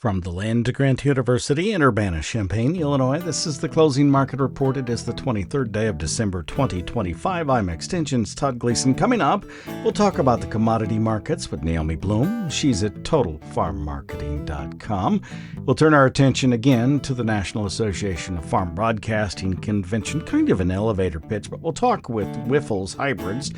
From the land Grant University in Urbana-Champaign, Illinois, this is the Closing Market Report. It is the 23rd day of December 2025. I'm Extension's Todd Gleason. Coming up, we'll talk about the commodity markets with Naomi Blohm. She's at TotalFarmMarketing.com. We'll turn our attention again to the National Association of Farm Broadcasting Convention, kind of an elevator pitch, but we'll talk with Wyffels Hybrids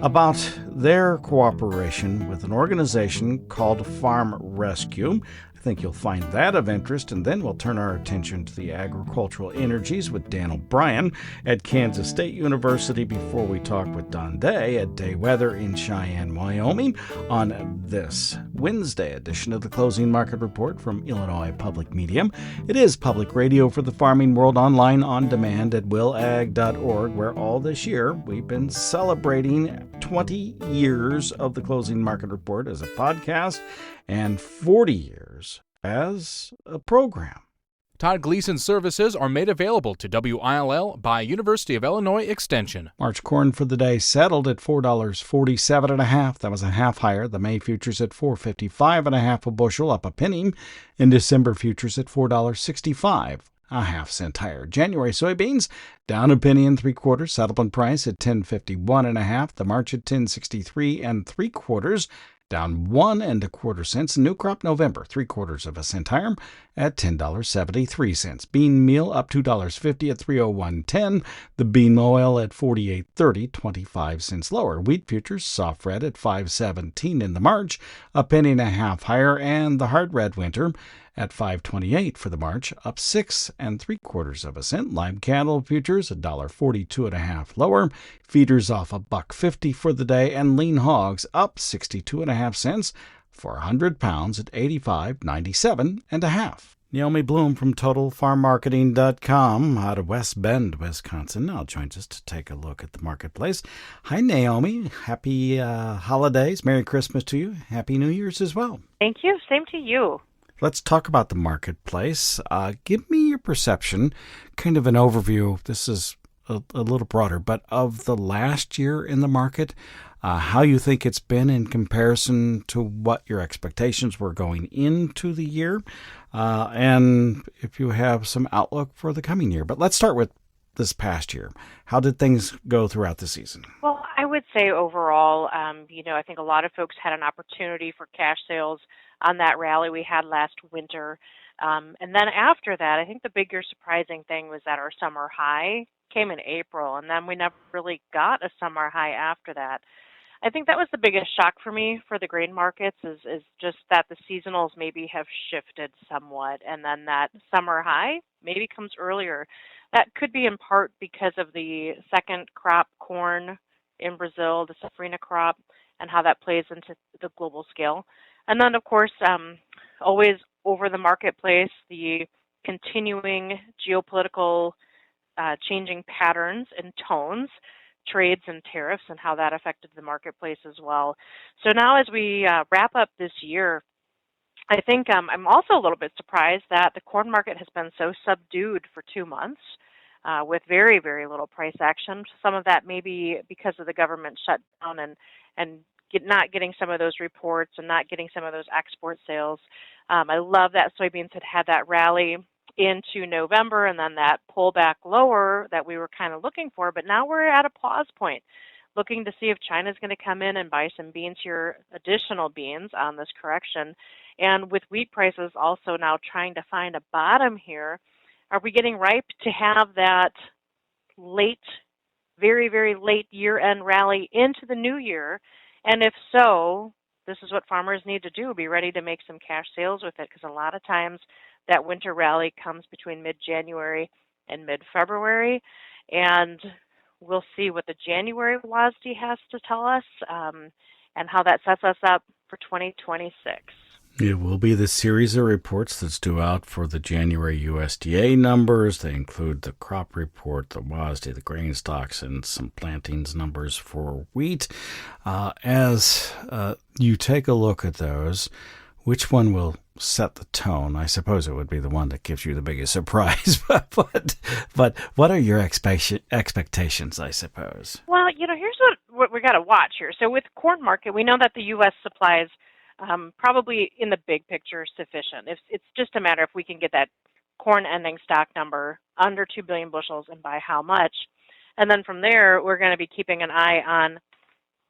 about their cooperation with an organization called Farm Rescue. I think you'll find that of interest, and then we'll turn our attention to the agricultural energies with Dan O'Brien at Kansas State University before we talk with Don Day at Day Weather in Cheyenne, Wyoming on this Wednesday edition of the Closing Market Report from Illinois Public Media. It is public radio for the farming world, online on demand at willag.org, where all this year we've been celebrating 20 years of the Closing Market Report as a podcast and 40 years as a program. Todd Gleason services are made available to WILL by University of Illinois Extension. March corn for the day settled at $4.47.5. That was a half higher. The May futures at $4.55.5 a bushel, up a penny. In December futures at $4.65. a half cent higher. January soybeans down a penny and 3/4. Settlement price at $10.51.5. The March at $10.63 3/4. Down 1 1/4 cents. New crop November, 3/4 cent higher at $10.73. Bean meal up $2.50 at $3.0110. The bean oil at $48.30, 25 cents lower. Wheat futures soft red at $5.17 in the March, a penny and a half higher, and the hard red winter at $5.28 for the March, up 6 3/4 cent. Live cattle futures $1.42.5 lower. Feeders off $1.50 for the day, and lean hogs up 62.5 cents for 100 pounds at 85.97.5. Naomi Blohm from TotalFarmMarketing.com out of West Bend, Wisconsin, now joins us to take a look at the marketplace. Hi, Naomi. Happy holidays. Merry Christmas to you. Happy New Year's as well. Thank you. Same to you. Let's talk about the marketplace. Give me your perception, kind of an overview. This is a little broader, but of the last year in the market, how you think it's been in comparison to what your expectations were going into the year, and if you have some outlook for the coming year. But let's start with this past year. How did things go throughout the season? Well, I would say overall, I think a lot of folks had an opportunity for cash sales on that rally we had last winter. And then after that, I think the bigger surprising thing was that our summer high came in April, and then we never really got a summer high after that. I think that was the biggest shock for me for the grain markets is just that the seasonals maybe have shifted somewhat, and then that summer high maybe comes earlier. That could be in part because of the second crop corn in Brazil, the safrinha crop, and how that plays into the global scale. And then, of course, always over the marketplace, the continuing geopolitical changing patterns and tones, trades and tariffs, and how that affected the marketplace as well. So now as we wrap up this year, I think I'm also a little bit surprised that the corn market has been so subdued for 2 months with very, very little price action. Some of that may be because of the government shutdown and not getting some of those reports and not getting some of those export sales. I love that soybeans had that rally into November and then that pullback lower that we were kind of looking for. But now we're at a pause point, looking to see if China's going to come in and buy some beans here, additional beans on this correction. And with wheat prices also now trying to find a bottom here, are we getting ripe to have that late, very, very late year-end rally into the new year? And if so, this is what farmers need to do, be ready to make some cash sales with it, because a lot of times that winter rally comes between mid-January and mid-February, and we'll see what the January WASDE has to tell us and how that sets us up for 2026. It will be the series of reports that's due out for the January USDA numbers. They include the crop report, the WASDE, the grain stocks, and some plantings numbers for wheat. As you take a look at those, which one will set the tone? I suppose it would be the one that gives you the biggest surprise. but what are your expectations, I suppose? Well, here's what we got to watch here. So with corn market, we know that the U.S. supplies probably in the big picture sufficient. It's just a matter if we can get that corn ending stock number under 2 billion bushels and by how much. And then from there, we're going to be keeping an eye on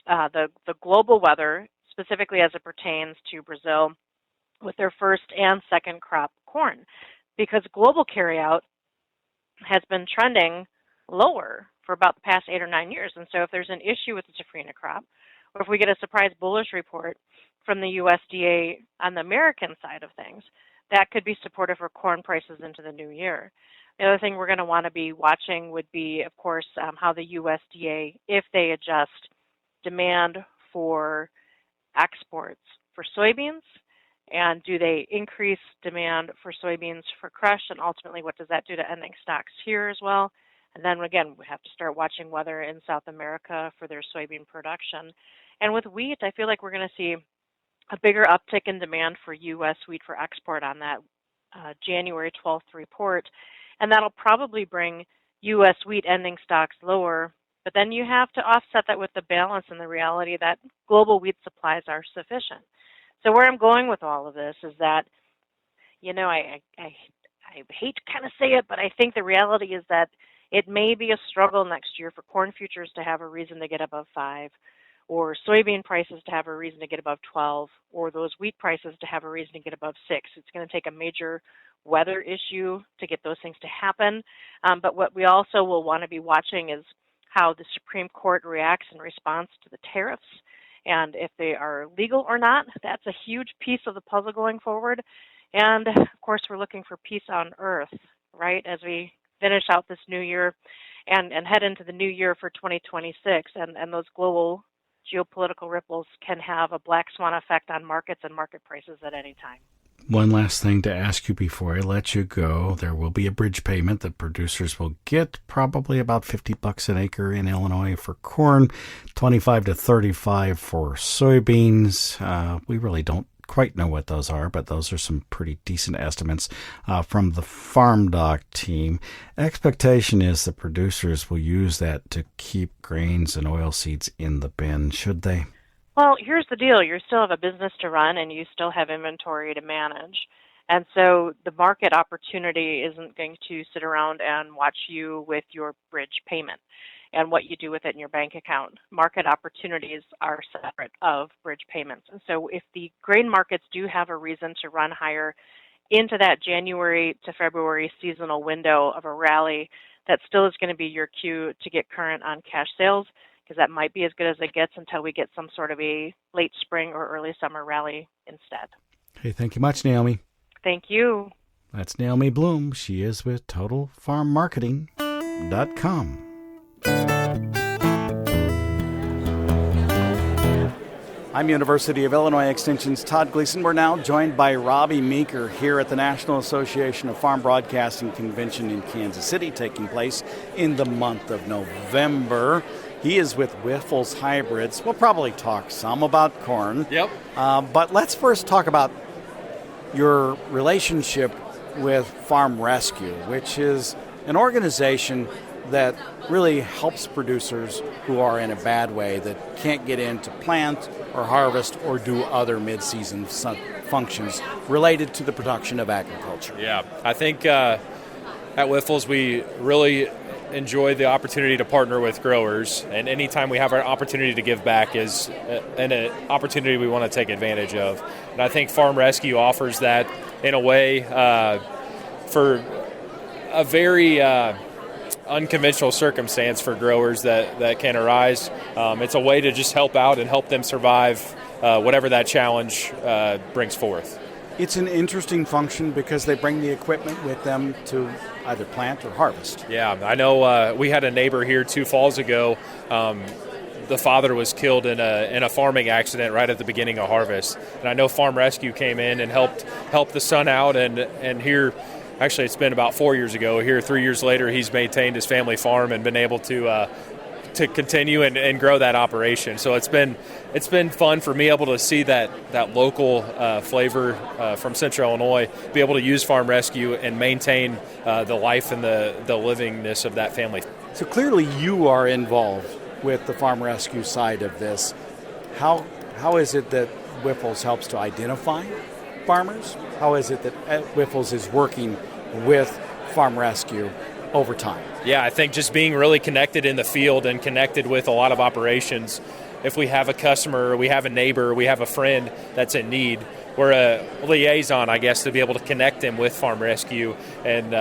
the global weather, specifically as it pertains to Brazil with their first and second crop corn, because global carryout has been trending lower for about the past 8 or 9 years. And so if there's an issue with the safrinha crop, or if we get a surprise bullish report from the USDA on the American side of things, that could be supportive for corn prices into the new year. The other thing we're going to want to be watching would be, of course, how the USDA, if they adjust demand for exports for soybeans, and do they increase demand for soybeans for crush, and ultimately what does that do to ending stocks here as well? And then again, we have to start watching weather in South America for their soybean production. And with wheat, I feel like we're going to see a bigger uptick in demand for U.S. wheat for export on that January 12th report. And that'll probably bring U.S. wheat ending stocks lower. But then you have to offset that with the balance and the reality that global wheat supplies are sufficient. So where I'm going with all of this is that, I hate to kind of say it, but I think the reality is that it may be a struggle next year for corn futures to have a reason to get above 5, or soybean prices to have a reason to get above 12, or those wheat prices to have a reason to get above 6. It's going to take a major weather issue to get those things to happen. But what we also will want to be watching is how the Supreme Court reacts in response to the tariffs, and if they are legal or not. That's a huge piece of the puzzle going forward. And of course, we're looking for peace on earth, right, as we finish out this new year and head into the new year for 2026. And those global geopolitical ripples can have a black swan effect on markets and market prices at any time. One last thing to ask you before I let you go. There will be a bridge payment that producers will get, probably about $50 an acre in Illinois for corn, 25 to 35 for soybeans. We really don't quite know what those are, but those are some pretty decent estimates from the farmdoc team. Expectation is the producers will use that to keep grains and oilseeds in the bin, should they? Well, here's the deal. You still have a business to run and you still have inventory to manage. And so the market opportunity isn't going to sit around and watch you with your bridge payment and what you do with it in your bank account. Market opportunities are separate of bridge payments. And so if the grain markets do have a reason to run higher into that January to February seasonal window of a rally, that still is going to be your cue to get current on cash sales, because that might be as good as it gets until we get some sort of a late spring or early summer rally instead. Hey, thank you much, Naomi. Thank you. That's Naomi Blohm. She is with TotalFarmMarketing.com. I'm University of Illinois Extension's Todd Gleason. We're now joined by Robbie Meeker here at the National Association of Farm Broadcasting Convention in Kansas City, taking place in the month of November. He is with Wyffels Hybrids. We'll probably talk some about corn. Yep. But let's first talk about your relationship with Farm Rescue, which is an organization that really helps producers who are in a bad way, that can't get in to plant or harvest or do other mid-season functions related to the production of agriculture. Yeah, I think at Wyffels we really enjoy the opportunity to partner with growers, and anytime we have an opportunity to give back is an opportunity we want to take advantage of. And I think Farm Rescue offers that in a way for a very unconventional circumstance for growers that can arise. It's a way to just help out and help them survive whatever that challenge brings forth. It's an interesting function because they bring the equipment with them to either plant or harvest. Yeah, I know we had a neighbor here 2 falls ago. The father was killed in a farming accident right at the beginning of harvest. And I know Farm Rescue came in and helped the son out, and here, actually it's been about 4 years ago, here 3 years later he's maintained his family farm and been able to continue and grow that operation. So it's been fun for me able to see that local flavor from Central Illinois, be able to use Farm Rescue and maintain the life and the livingness of that family. So clearly you are involved with the Farm Rescue side of this. How is it that Wyffels helps to identify farmers? How is it that Wyffels is working with Farm Rescue over time? Yeah, I think just being really connected in the field and connected with a lot of operations. If we have a customer, we have a neighbor, we have a friend that's in need, we're a liaison, I guess, to be able to connect them with Farm Rescue and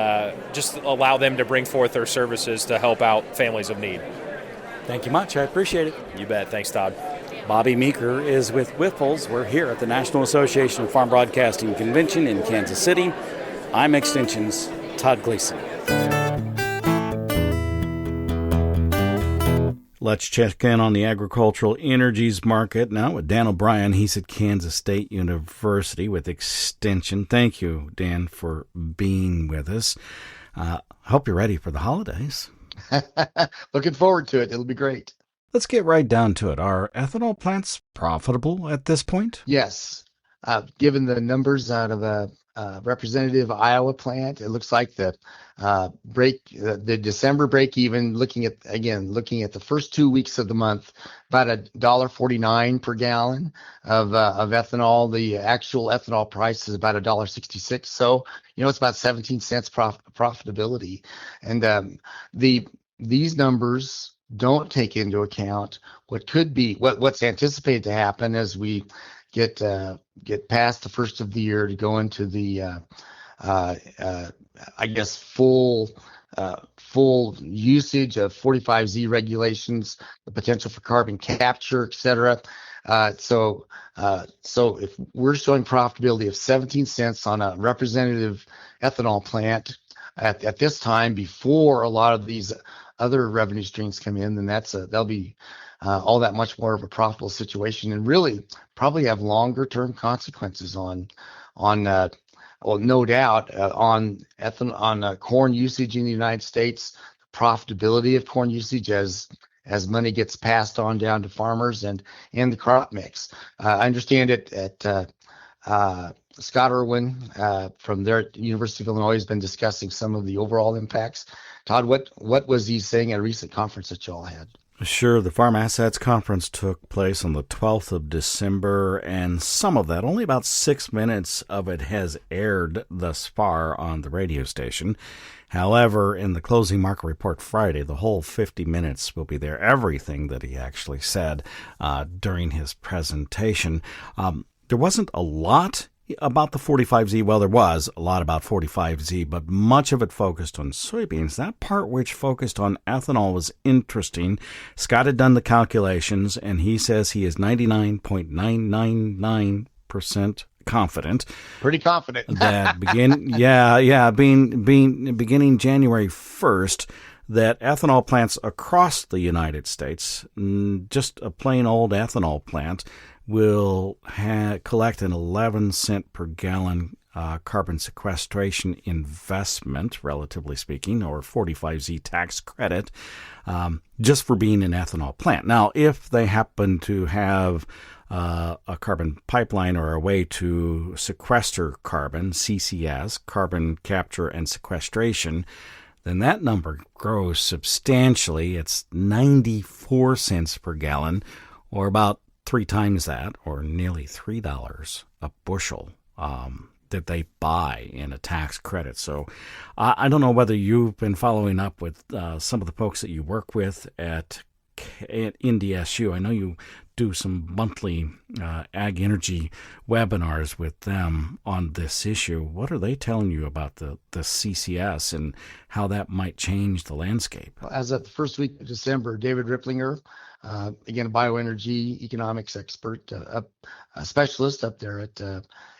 just allow them to bring forth their services to help out families of need. Thank you much. I appreciate it. You bet. Thanks, Todd. Bobby Meeker is with Wyffels. We're here at the National Association of Farm Broadcasting Convention in Kansas City. I'm Extension's Todd Gleason. Let's check in on the agricultural energies market now with Dan O'Brien. He's at Kansas State University with Extension. Thank you, Dan, for being with us. I hope you're ready for the holidays. Looking forward to it. It'll be great. Let's get right down to it. Are ethanol plants profitable at this point? Yes. Given the numbers out of a representative Iowa plant, it looks like the December break even, looking at the first 2 weeks of the month, about $1.49 per gallon of ethanol. The actual ethanol price is about $1.66. So, it's about 17 cents profitability. And these numbers don't take into account what's anticipated to happen as we get past the first of the year to go into the full usage of 45Z regulations, the potential for carbon capture, et cetera. So if we're showing profitability of 17 cents on a representative ethanol plant at this time, before a lot of these other revenue streams come in, then that'll be all that much more of a profitable situation, and really probably have longer term consequences on no doubt on corn usage in the United States, profitability of corn usage as money gets passed on down to farmers, and the crop mix. I understand it at Scott Irwin from there at University of Illinois has been discussing some of the overall impacts. Todd, what was he saying at a recent conference that y'all had? Sure. The Farm Assets Conference took place on the 12th of December, and some of that, only about 6 minutes of it, has aired thus far on the radio station. However, in the closing market report Friday, the whole 50 minutes will be there, everything that he actually said during his presentation. There wasn't a lot about the 45Z. Well, there was a lot about 45Z, but much of it focused on soybeans. That part which focused on ethanol was interesting. Scott had done the calculations, and he says he is 99.999% confident. Pretty confident. that beginning January 1st, that ethanol plants across the United States, just a plain old ethanol plant, will collect an 11 cent per gallon carbon sequestration investment, relatively speaking, or 45Z tax credit, just for being an ethanol plant. Now, if they happen to have a carbon pipeline or a way to sequester carbon, CCS, carbon capture and sequestration, then that number grows substantially. It's 94 cents per gallon, or about 3 times that, or nearly $3 a bushel that they buy in a tax credit. So I don't know whether you've been following up with some of the folks that you work with at NDSU. I know you do some monthly ag energy webinars with them on this issue. What are they telling you about the CCS and how that might change the landscape? As of the first week of December, David Ripplinger, again, a bioenergy economics expert, a specialist up there at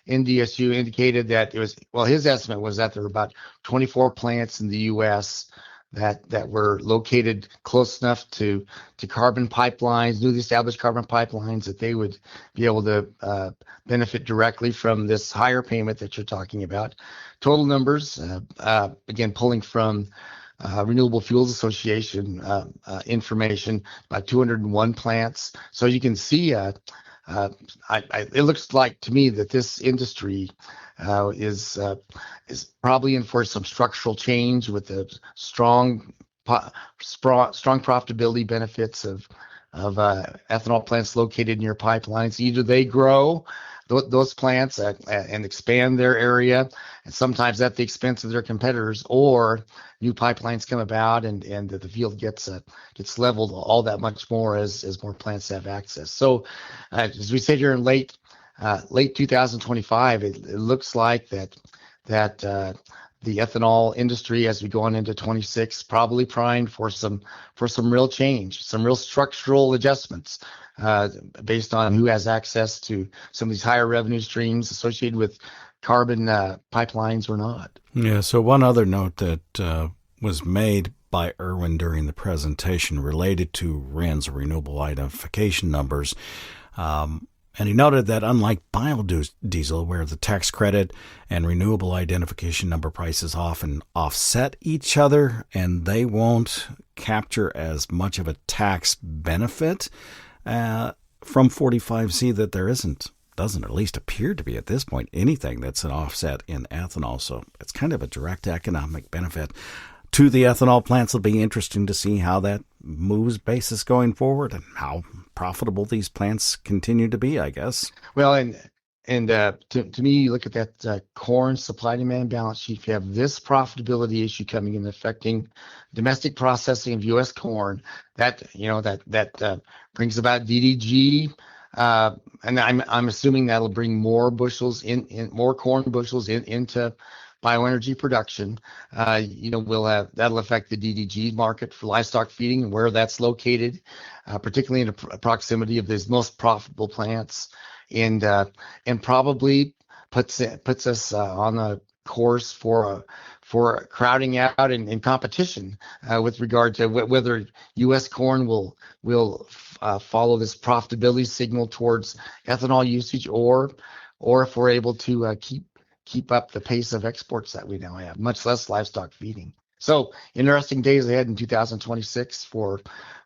NDSU, indicated that his estimate was that there were about 24 plants in the U.S. that were located close enough to carbon pipelines, newly established carbon pipelines, that they would be able to benefit directly from this higher payment that you're talking about. Total numbers, again, pulling from Renewable Fuels Association information, about 201 plants. So you can see, it looks like to me that this industry is probably in for some structural change with the strong profitability benefits of ethanol plants located near pipelines. Either they grow those plants and expand their area, and sometimes at the expense of their competitors, or new pipelines come about and the field gets leveled all that much more as more plants have access. So as we sit here in late 2025, it looks like that the ethanol industry, as we go on into 26, probably primed for some real change, some real structural adjustments based on who has access to some of these higher revenue streams associated with carbon pipelines or not. Yeah, so one other note that was made by Irwin during the presentation related to RINs, renewable identification numbers. And he noted that unlike biodiesel, where the tax credit and renewable identification number prices often offset each other and they won't capture as much of a tax benefit from 45Z, that there doesn't at least appear to be at this point anything that's an offset in ethanol. So it's kind of a direct economic benefit to the ethanol plants. It'll be interesting to see how that moves basis going forward and how profitable these plants continue to be, I guess. Well, and to me, you look at that corn supply demand balance sheet. If you have this profitability issue coming in affecting domestic processing of U.S. corn, that brings about DDG, and I'm assuming that'll bring more bushels more corn bushels into bioenergy production. That'll affect the DDG market for livestock feeding and where that's located, particularly in the proximity of these most profitable plants, and probably puts us on a course for crowding out and competition with regard to whether U.S. corn will follow this profitability signal towards ethanol usage, or if we're able to keep up the pace of exports that we now have, much less livestock feeding. So interesting days ahead in 2026 for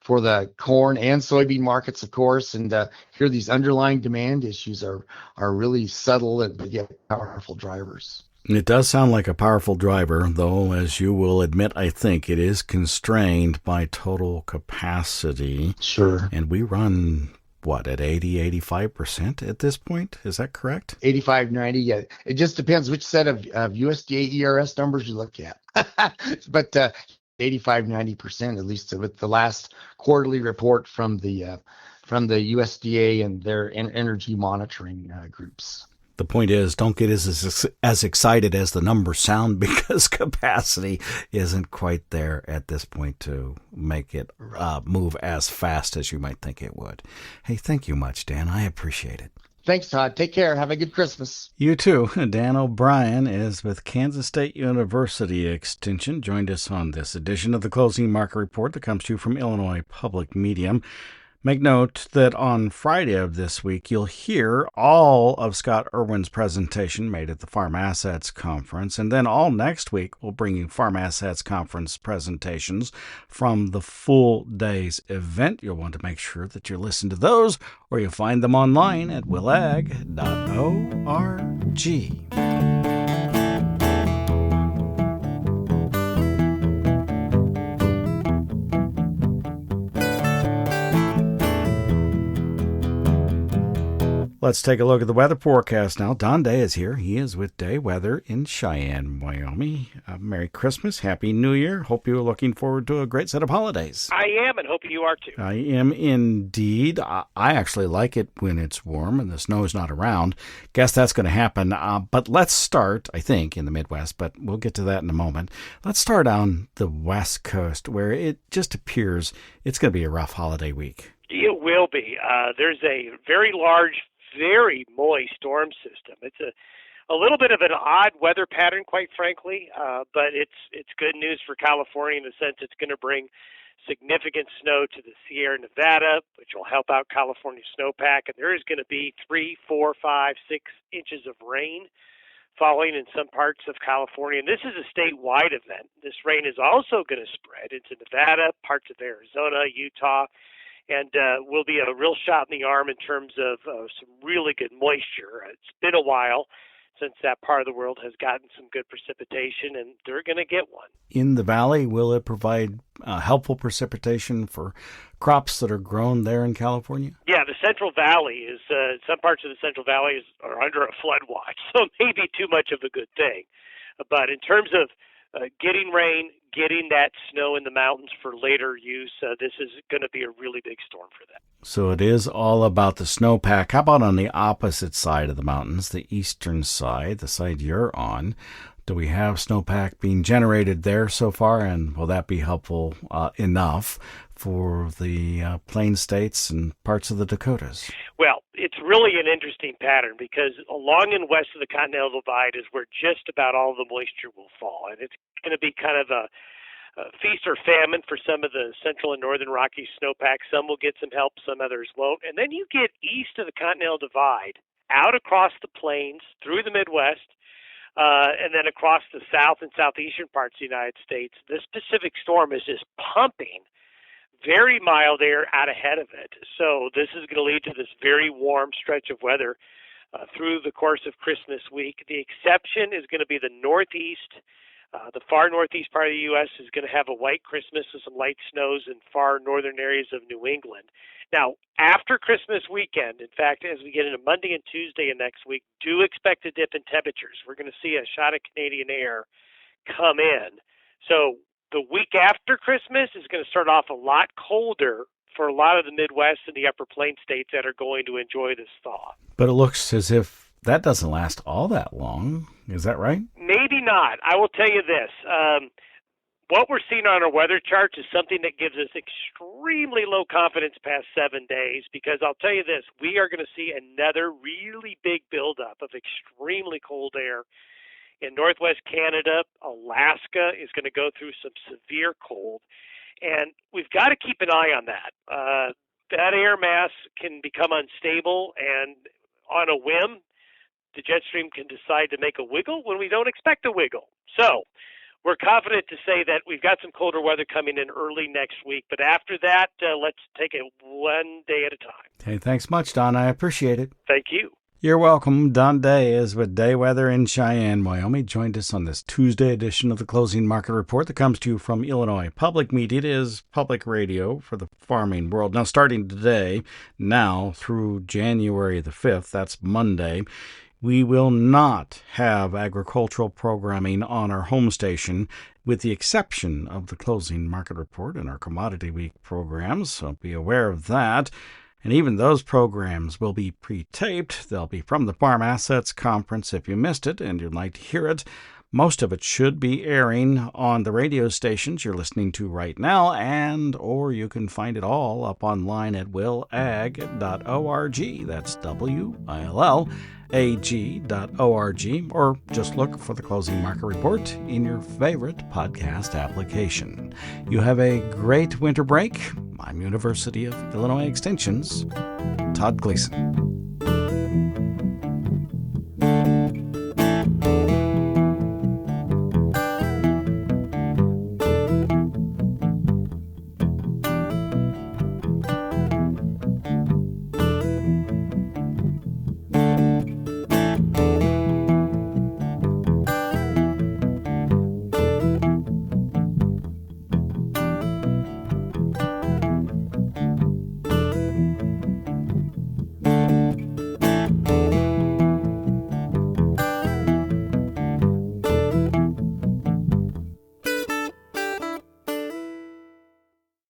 the corn and soybean markets, of course. And here these underlying demand issues are really subtle and yet powerful drivers. It does sound like a powerful driver, though, as you will admit, I think it is constrained by total capacity. Sure. And we run at 85% at this point? Is that correct? 85, 90, yeah. It just depends which set of USDA ERS numbers you look at. But 85, 90%, at least with the last quarterly report from the USDA and their energy monitoring groups. The point is, don't get as excited as the numbers sound, because capacity isn't quite there at this point to make it move as fast as you might think it would. Hey, thank you much, Dan. I appreciate it. Thanks, Todd. Take care. Have a good Christmas. You too. Dan O'Brien is with Kansas State University Extension. Joined us on this edition of the Closing Market Report that comes to you from Illinois Public Media. Make note that on Friday of this week, you'll hear all of Scott Irwin's presentation made at the Farm Assets Conference. And then all next week, we'll bring you Farm Assets Conference presentations from the full day's event. You'll want to make sure that you listen to those, or you'll find them online at willag.org. Let's take a look at the weather forecast now. Don Day is here. He is with Day Weather in Cheyenne, Wyoming. Merry Christmas. Happy New Year. Hope you're looking forward to a great set of holidays. I am, and hope you are too. I am indeed. I actually like it when it's warm and the snow is not around. Guess that's going to happen. But let's start, I think, in the Midwest, but we'll get to that in a moment. Let's start on the West Coast, where it just appears it's going to be a rough holiday week. It will be. There's a very large, very moist storm system. It's a little bit of an odd weather pattern, quite frankly, but it's good news for California in the sense it's going to bring significant snow to the Sierra Nevada, which will help out California snowpack. And there is going to be 3, 4, 5, 6 inches of rain falling in some parts of California. And this is a statewide event. This rain is also going to spread into Nevada, parts of Arizona, Utah, and will be a real shot in the arm in terms of some really good moisture. It's been a while since that part of the world has gotten some good precipitation, and they're going to get one. In the valley, will it provide helpful precipitation for crops that are grown there in California? Yeah, the Central Valley is, some parts of the Central Valley are under a flood watch, so maybe too much of a good thing. But in terms of getting rain, getting that snow in the mountains for later use, this is going to be a really big storm for them. So it is all about the snowpack. How about on the opposite side of the mountains, the eastern side, the side you're on? Do we have snowpack being generated there so far, and will that be helpful enough for the plain states and parts of the Dakotas? Well, it's really an interesting pattern because along and west of the Continental Divide is where just about all the moisture will fall, and it's going to be kind of a feast or famine for some of the central and northern Rockies snowpack. Some will get some help, some others won't. And then you get east of the Continental Divide, out across the plains, through the Midwest, and then across the south and southeastern parts of the United States. This Pacific storm is just pumping very mild air out ahead of it. So this is going to lead to this very warm stretch of weather through the course of Christmas week. The exception is going to be the Northeast. The far northeast part of the U.S. is going to have a white Christmas with some light snows in far northern areas of New England. Now, after Christmas weekend, in fact, as we get into Monday and Tuesday of next week, do expect a dip in temperatures. We're going to see a shot of Canadian air come in. So the week after Christmas is going to start off a lot colder for a lot of the Midwest and the upper plain states that are going to enjoy this thaw. But it looks as if that doesn't last all that long. Is that right? Maybe not. I will tell you this. What we're seeing on our weather charts is something that gives us extremely low confidence past 7 days, because I'll tell you this, we are going to see another really big buildup of extremely cold air in northwest Canada. Alaska is going to go through some severe cold, and we've got to keep an eye on that. That air mass can become unstable, and on a whim, the jet stream can decide to make a wiggle when we don't expect a wiggle. So we're confident to say that we've got some colder weather coming in early next week. But after that, let's take it one day at a time. Hey, thanks much, Don. I appreciate it. Thank you. You're welcome. Don Day is with Day Weather in Cheyenne, Wyoming. Joined us on this Tuesday edition of the Closing Market Report that comes to you from Illinois Public Media. It is public radio for the farming world. Now, starting today, now through January the 5th, that's Monday, we will not have agricultural programming on our home station, with the exception of the Closing Market Report and our Commodity Week programs, so be aware of that. And even those programs will be pre-taped. They'll be from the Farm Assets Conference. If you missed it and you'd like to hear it, most of it should be airing on the radio stations you're listening to right now, and or you can find it all up online at willag.org. That's WILLAG.org, or just look for the Closing Market Report in your favorite podcast application. You have a great winter break. I'm University of Illinois Extension's Todd Gleason.